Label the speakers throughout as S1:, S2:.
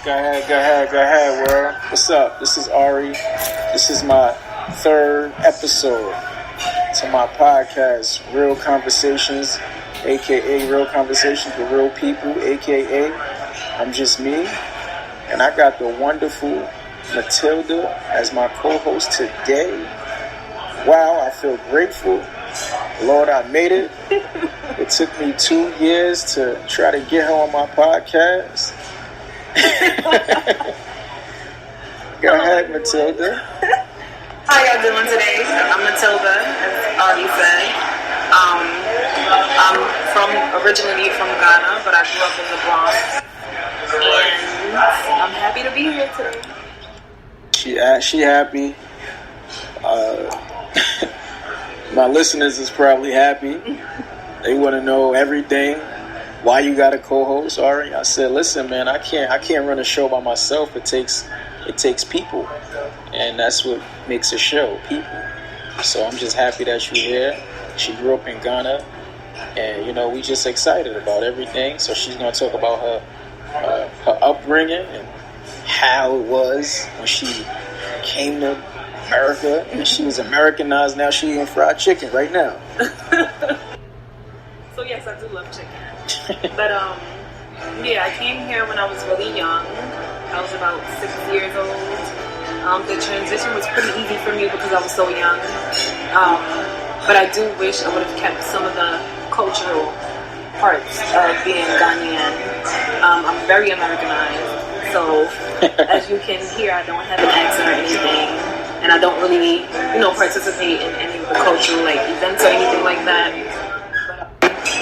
S1: Go ahead, world. What's up? This is Ari. This is my third episode to my podcast, Real Conversations, aka Real Conversations with Real People, aka I'm just me. And I got the wonderful Matilda as my co-host today. Wow, I feel grateful. Lord, I made it. It took me 2 years to try to get her on my podcast. Go ahead, Matilda.
S2: How y'all doing today? I'm Matilda, as Ari said. I'm originally from Ghana, but I grew up in the Bronx. And I'm happy to be here today.
S1: She happy. My listeners is probably happy. They want to know everything. Why you got a co-host, Ari? I said, listen, man, I can't run a show by myself. It takes people, and that's what makes a show, people. So I'm just happy that you're here. She grew up in Ghana, and we just excited about everything. So she's gonna talk about her upbringing and how it was when she came to America, and she was Americanized. Now she eating fried chicken right now.
S2: So yes, I do love chicken. But I came here when I was really young. I was about 6 years old. The transition was pretty easy for me because I was so young. But I do wish I would have kept some of the cultural parts of being Ghanaian. I'm very Americanized, so as you can hear, I don't have an accent or anything, and I don't really, participate in any of the cultural events or anything like that.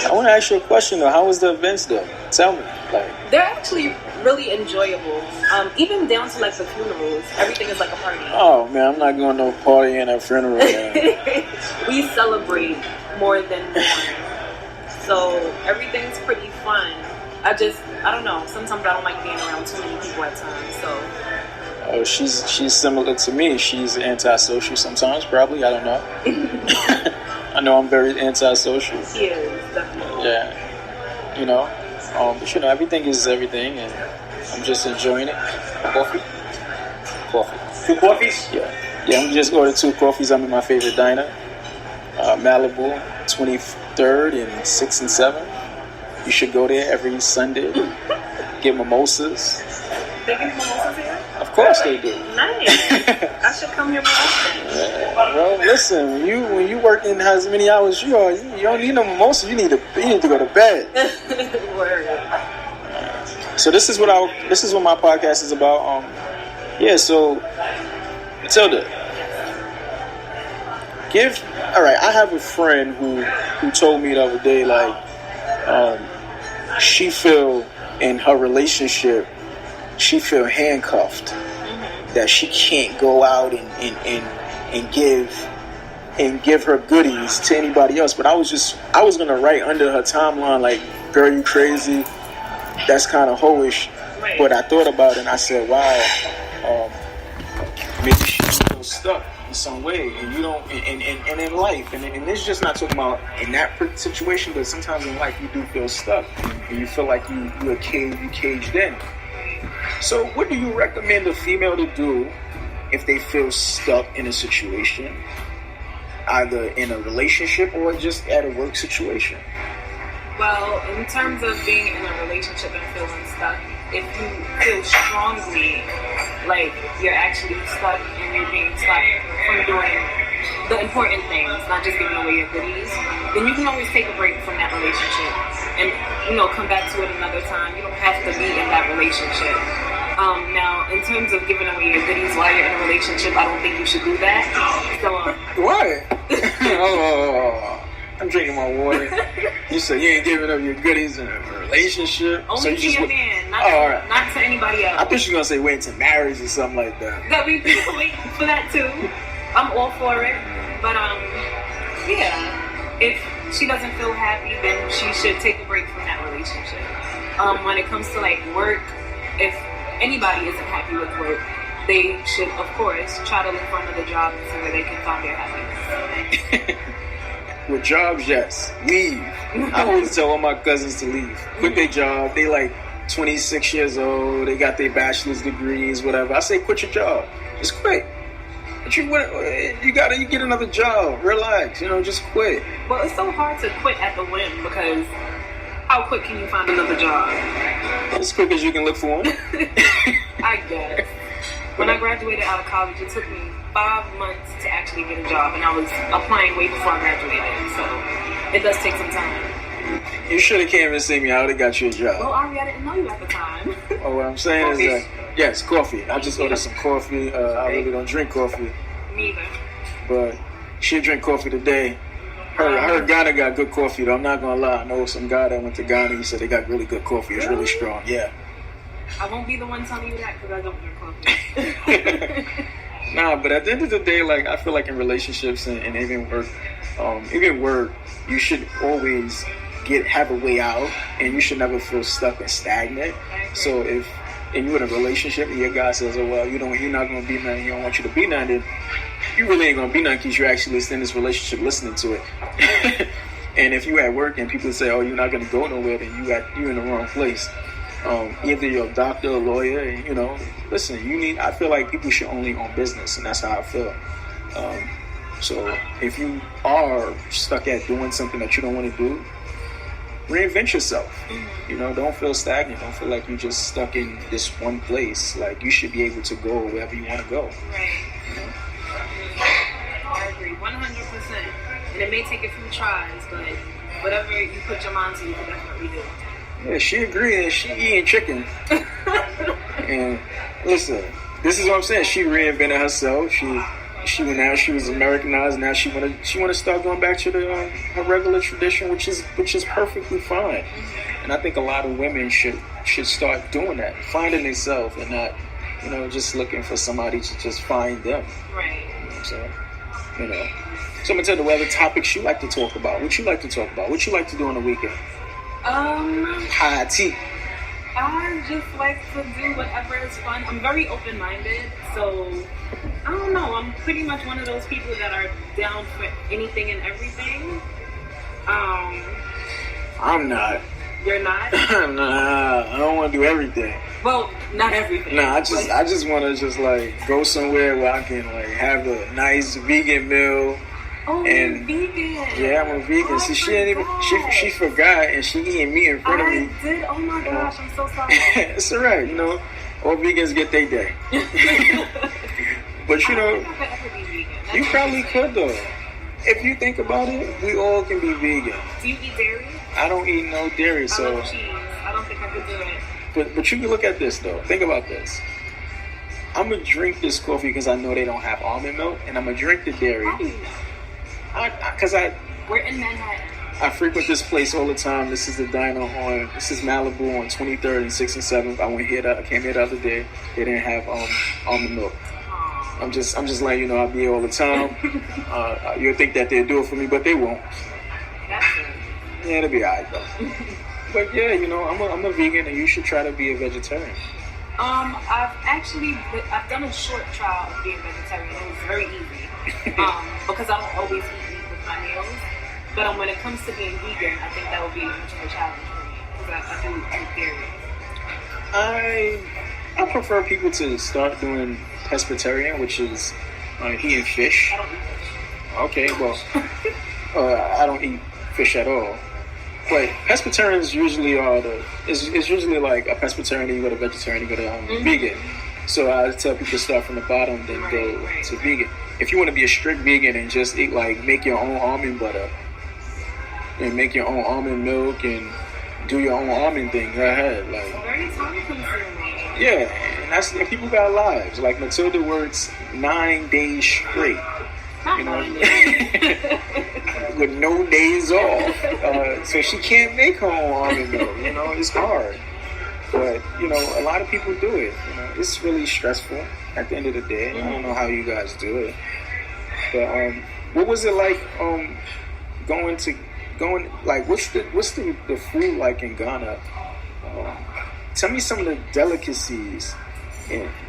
S1: I want to ask you a question though. How was the events though? Tell me.
S2: They're actually really enjoyable. Even down to the funerals, everything is like a party.
S1: Oh man, I'm not going to no party and a funeral.
S2: We celebrate more than one, so everything's pretty fun. I don't know. Sometimes I don't like being around too many people at times. So.
S1: Oh, she's similar to me. She's antisocial sometimes, probably. I don't know. I know I'm very antisocial.
S2: She is, definitely.
S1: Yeah. But everything is everything, and I'm just enjoying it. Coffee.
S3: 2 coffees?
S1: Yeah, I'm just ordered 2 coffees. I'm in my favorite diner, Malibu, 23rd and 6th and 7th. You should go there every Sunday. Get mimosas.
S2: They give mimosas here?
S1: Of course they do.
S2: Nice. I should come here more often.
S1: Well, listen, when you work in as many hours you are, you don't need no mimosa. You need to go to bed.
S2: Word.
S1: So this is what my podcast is about. So Matilda, I have a friend who told me the other day she feel in her relationship, she feel handcuffed, that she can't go out and give her goodies to anybody else. But I was gonna write under her timeline girl, you crazy, that's kind of hoish.
S2: Right.
S1: But I thought about it and I said, wow, maybe she feels stuck in some way, and you don't, and in life, and it's just not talking about in that situation, but sometimes in life you do feel stuck, and you feel like you caged in. So what do you recommend a female to do if they feel stuck in a situation, either in a relationship or just at a work situation?
S2: Well, in terms of being in a relationship and feeling stuck, if you feel strongly you're actually stuck and you're being stopped from doing the important things, not just giving away your goodies, then you can always take a break from that relationship and come back to it another time. You don't have to be in that relationship. Now, in terms of giving away your goodies while you're in a relationship, I don't think you should do that. So,
S1: why? I'm drinking my water. You said you ain't giving up your goodies in a relationship.
S2: Only to your man, not to anybody else.
S1: I thought you were gonna say wait until marriage or something like that.
S2: That we can wait for that too. I'm all for it, but if she doesn't feel happy, then she should take a break from that relationship. When it comes to work, if anybody isn't happy with work, they should, of course, try to look for another job so where they can find their happiness.
S1: With jobs, yes. Leave. I always tell all my cousins to leave. Quit their job. They 26 years old, they got their bachelor's degrees, whatever. I say quit your job. Just quit. But you get another job. Relax, just quit.
S2: Well, it's so hard to quit at the whim because how quick can you find another job?
S1: As quick as you can look for one.
S2: I guess. When I graduated out of college, it took me 5 months to actually get a job, and I was applying way before I graduated, so it does take some time.
S1: You should have came and seen me. I would have got you a job.
S2: Well, Ari, I didn't know you at the time.
S1: Oh, what I'm saying is that, yes, coffee. I just ordered some coffee. I really don't drink coffee.
S2: Me either.
S1: But she'll drink coffee today. I heard Ghana got good coffee, though. I'm not going to lie. I know some guy that went to Ghana. He said they got really good coffee. It's really strong. Yeah.
S2: I won't be the one telling you that because I don't drink coffee.
S1: Nah, but at the end of the day, like, I feel like in relationships and even work, you should always have a way out, and you should never feel stuck and stagnant. So if you're in a relationship and your guy says, oh, well, you're not going to be nothing, he don't want you to be nothing, then you really ain't going to be nothing because you're actually in this relationship listening to it. And if you at work and people say, oh, you're not going to go nowhere, then you're in the wrong place. Either you're a doctor or lawyer, and, listen, I feel like people should only own business, and that's how I feel. So if you are stuck at doing something that you don't want to do, reinvent yourself. Don't feel stagnant. Don't feel like you're just stuck in this one place. Like, you should be able to go wherever you want to go.
S2: Right. I agree, 100%. And it may take a few tries, but whatever you put your mind to, you can definitely do.
S1: Yeah, she agreed, and she eating chicken. And listen, this is what I'm saying. She reinvented herself. She was Americanized. Now she want to start going back to her regular tradition, which is perfectly fine. And I think a lot of women should start doing that, finding themselves, and not just looking for somebody to just find them.
S2: Right.
S1: So Matilda, what other topics you like to talk about? What you like to talk about? What you like to do on the weekend? High tea.
S2: I just like to do whatever is fun. I'm very open-minded, so I don't know. I'm pretty much one of those people that are down for anything and everything.
S1: I'm not.
S2: You're not?
S1: Nah, I don't want to do everything.
S2: Well, not everything.
S1: Nah, I just want to just like go somewhere where I can like have a nice vegan meal.
S2: Oh, and vegan.
S1: Yeah, I'm a vegan.
S2: Oh,
S1: See, she ain't even. She forgot, and she eating meat in front of me.
S2: I did. Oh my gosh, I'm so sorry.
S1: It's alright, all vegans get their day. But
S2: I don't think I could ever be vegan.
S1: You probably could though. If you think about it, we all can be vegan.
S2: Do you eat dairy?
S1: I don't eat no dairy, so.
S2: I love cheese. I don't think I could do it.
S1: But you can look at this though. Think about this. I'm gonna drink this coffee because I know they don't have almond milk, and I'm gonna drink the dairy.
S2: How do you know? We're in Manhattan.
S1: I frequent this place all the time. This is the diner this is Malibu on 23rd and 6th and 7th. I came here the other day. They didn't have almond milk. I'm just letting you know I'll be here all the time. You'll think that they'll do it for me, but they won't.
S2: That's good.
S1: Yeah, it'll be alright though. But yeah, I'm a vegan, and you should try to be a vegetarian.
S2: I've done a short trial of being vegetarian. It was very easy because I don't always eat meat with my meals. But when it comes to being vegan, I think that would be much of a challenge for me because I do eat dairy.
S1: I prefer people to start doing pescatarian, which is eating fish.
S2: I don't eat fish.
S1: Okay, well, I don't eat fish at all. But pescatarians usually it's usually like a pescatarian, you go to vegetarian, you go to vegan. So I tell people to start from the bottom, then go to vegan. If you want to be a strict vegan and just eat make your own almond butter and make your own almond milk and do your own almond thing, go ahead.
S2: Very time consuming.
S1: Yeah, and people got lives. Like Matilda works 9 days straight. With no days off, so she can't make her own almond milk. It's hard, but a lot of people do it. It's really stressful at the end of the day. I don't know how you guys do it, but what was it like going like what's the food like in Ghana? Tell me some of the delicacies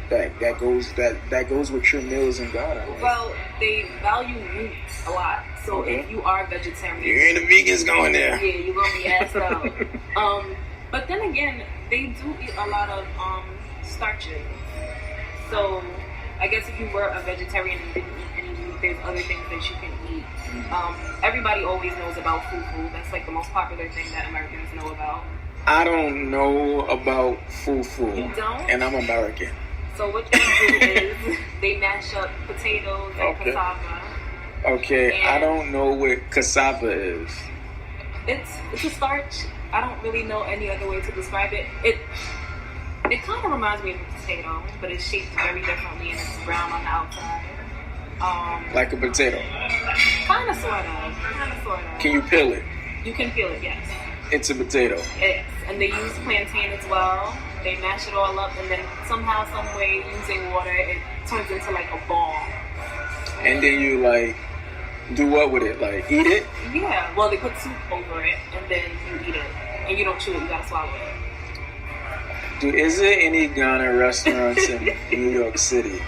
S1: that goes with your meals in Ghana.
S2: Well, they value meat a lot. So if you are vegetarian,
S1: you're in the vegans going there.
S2: Yeah, you're gonna be asked out. But then again, they do eat a lot of starches. So I guess if you were a vegetarian and didn't eat any meat, there's other things that you can eat. Everybody always knows about fufu. That's like the most popular thing that Americans know about.
S1: I don't know about fufu.
S2: You don't?
S1: And I'm American.
S2: So what you do is they mash up potatoes and cassava.
S1: Okay,
S2: And
S1: I don't know what cassava is.
S2: It's a starch. I don't really know any other way to describe it. It kind of reminds me of a potato, but it's shaped very differently and it's brown on the outside.
S1: Like a potato.
S2: Kind of, sort of.
S1: Can you peel it?
S2: You can peel it, yes.
S1: It's a potato.
S2: Yes, and they use plantain as well. They mash it all up, and then somehow, some way, using water, it turns into like a ball.
S1: And then you like do what with it? Like eat it?
S2: Yeah. Well, they put soup over it, and then you eat it, and you don't chew it. You gotta swallow it.
S1: Dude, is there any Ghana restaurants in New York City?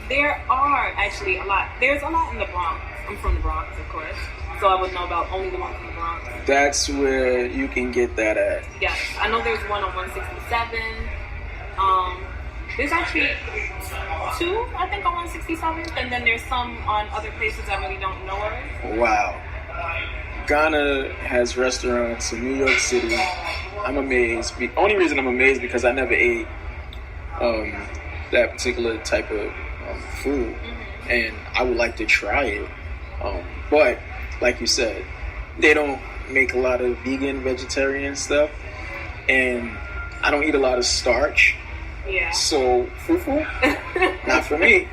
S2: There are actually a lot. There's a lot in the Bronx. I'm from the Bronx, of course, so I would know about only the ones in the Bronx.
S1: That's where you can get that at.
S2: Yes, I know there's one on 167. There's actually two, I think, on 167th, and then there's some on other places I really don't know of.
S1: Wow. Ghana has restaurants in New York City. I'm amazed. The only reason I'm amazed because I never ate that particular type of food, and I would like to try it. But like you said, they don't make a lot of vegan, vegetarian stuff, and I don't eat a lot of starch.
S2: Yeah.
S1: So fufu, not for me.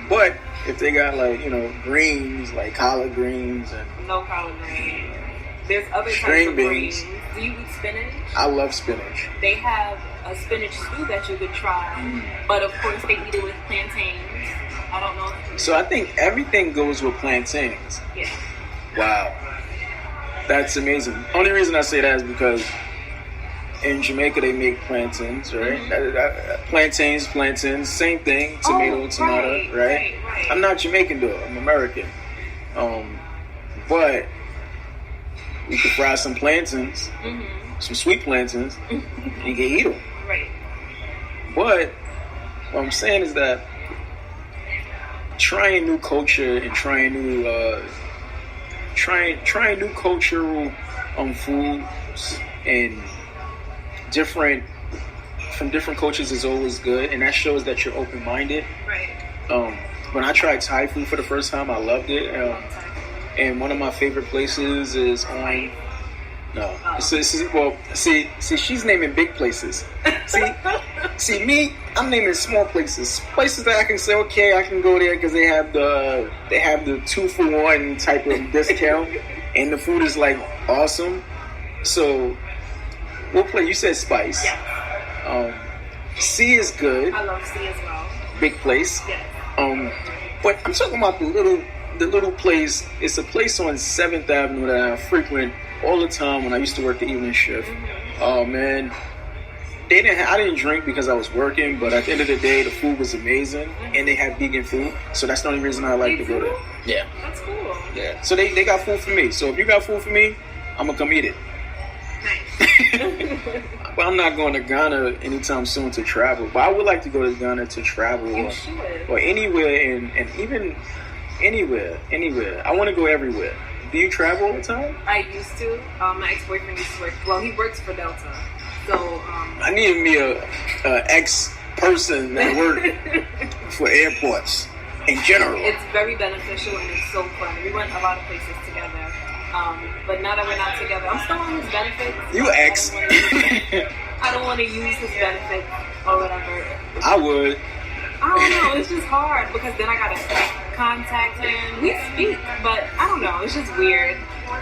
S1: But if they got like greens, like collard greens and
S2: no collard greens. There's other types
S1: string
S2: of
S1: beans.
S2: greens. Do you eat spinach?
S1: I love spinach.
S2: They have a spinach stew that you could try, but of course they eat it with plantains. I don't know.
S1: So I think everything goes with plantains.
S2: Yeah.
S1: Wow. That's amazing. Only reason I say that is because in Jamaica they make plantains, right? Plantains, same thing. Tomato, right? I'm not Jamaican though. I'm American. But we could fry some plantains, some sweet plantains, and you can eat them.
S2: Right.
S1: But what I'm saying is that trying new culture and trying new cultural foods and from different cultures is always good, and that shows that you're open-minded.
S2: Right.
S1: When I tried Thai food for the first time, I loved it. And one of my favorite places is on. No, see, she's naming big places. See, me, I'm naming small places that I can say, okay, I can go there because they have the 2-for-1 type of discount, and the food is like awesome. So, what place? You said Spice.
S2: Yeah.
S1: C is good.
S2: I love C as well.
S1: Big place.
S2: Yes.
S1: But I'm talking about the little place. It's a place on 7th Avenue that I frequent all the time when I used to work the evening shift. Oh man, I didn't drink because I was working, but at the end of the day, the food was amazing, and they have vegan food, so that's the only reason I like to go there. Yeah,
S2: that's cool.
S1: Yeah, so they got food for me. So if you got food for me, I'm gonna come eat it.
S2: Nice.
S1: But I'm not going to Ghana anytime soon to travel. But I would like to go to Ghana to travel, or anywhere, and even anywhere. I want to go everywhere. Do you travel all the time?
S2: I used to. My ex-boyfriend used to work. Well, he works for Delta. So
S1: I need me a ex-person that works for airports in general.
S2: It's very beneficial and it's so fun. We went a lot of places together. But now that we're not together, I'm still on his benefits.
S1: You ex?
S2: I don't want to use his benefits or whatever.
S1: I would.
S2: I don't know. It's just hard because then I gotta contact him. We speak, but I don't know. It's just weird.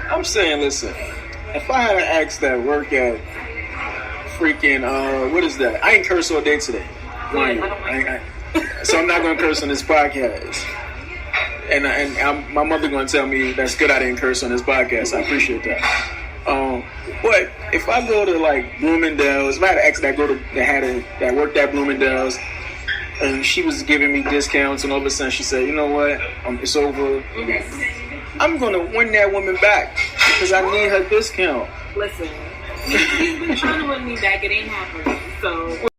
S1: I'm saying, listen. If I had an ex that worked at freaking what is that? I ain't curse all day today. So I'm not gonna curse on this podcast. And my mother gonna tell me that's good I didn't curse on this podcast. I appreciate that. But if I go to like Bloomingdale's, if I had an ex that worked at Bloomingdale's, and she was giving me discounts, and all of a sudden she said, you know what, it's over. I'm gonna win that woman back because I need her discount.
S2: Listen, He's been trying to win me back. It ain't happening. So.